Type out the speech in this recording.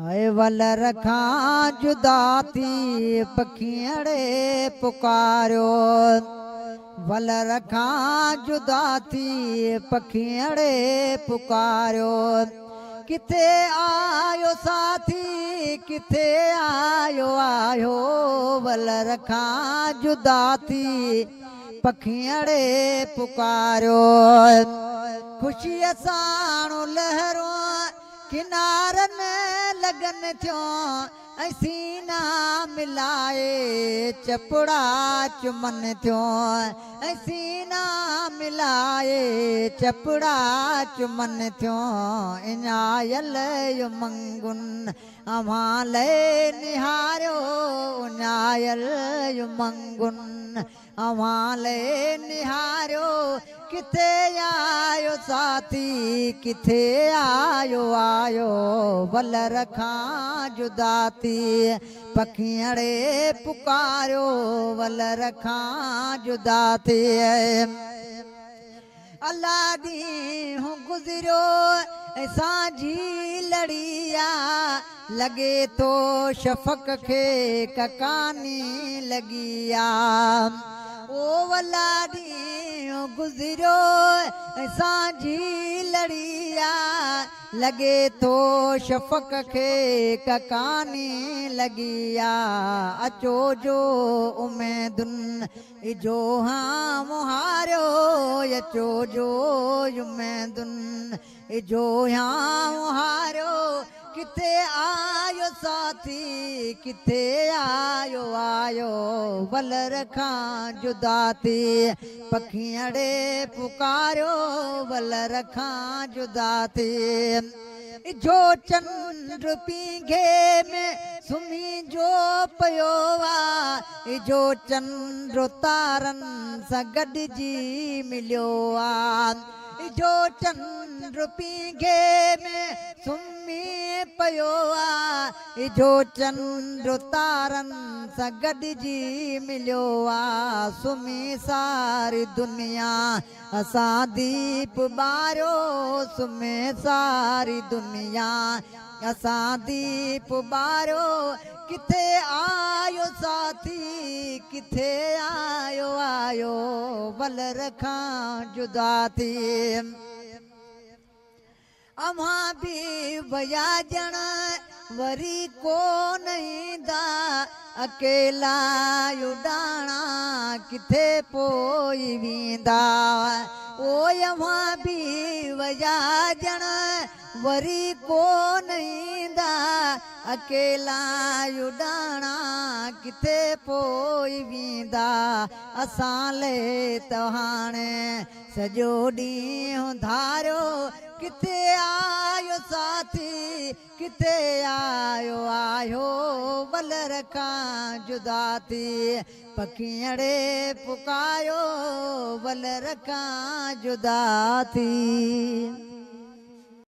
आए वल रखां जुदा थी पखियड़े पुकारियो वल रखां जुदा थी पखियड़े पुकारियो किथे आयो साथी किथे आयो आयो वल रखां जुदा थी पखियड़े पुकारियो ख़ुशीअ साणो लहरों किनारनि लगन थियो ऐं सीना मिलाए चपड़ा चुमन थियो ऐं सीना मिलाए चपड़ा चुमन थियो इञायल यो मंगुन अव्हां लए निहारियो उञायल यो मंगुन अव्हां लए निहारियो किथे आयो साथी किथे आयो आयो वल रखां जुदा थी पखियड़े पुकारियो वल रखां जुदा थी अल्लाह ॾींहुं गुज़रियो सांझी लड़िया लॻे थो शफ़क़ खे ककानी लॻी ओ वला ॾींहुं गुज़रियो सांझी लड़िया लॻे थो शफ़क़ खे ककानी लॻी अचो जो उमेदुनि इजो हां मुहारियो अचो जो उमेदुनि इजो हां मुहारियो किथे आयो साथी किथे आयो आयो वल रखां जुदा थी पखियड़े पुकारियो वल रखां जुदा थी जो चंद्र पींघे में सुम्ही जो पियो आहे जो चंद्र तारनि सां गॾिजी मिलियो आहे जो चंद्र पींघे में सुम्ही पियो आहे जो चंद्र तारनि सां गॾिजी मिलियो आहे सुम्ही सारी दुनिया असां दीप ॿारियो सुम्हे सारी दुनिया असां दीप ॿारियो किथे आयो साथी किथे आयो आयो वल रखां जुदा थी अव्हां बि वया ॼण वरी कोन ईंदा अकेला उॾाणा किथे पोइ वेंदा ओ अव्हां बि वया ॼण वरी कोन ईंदा अकेला उॾाणा किथे पोइ वेंदा असां ले त हाणे सॼो ॾींहुं धारियो किथे आयो साथी किथे आयो आयो वल रखां जुदा थी पखियड़े पुकारियो वल रखां जुदा थी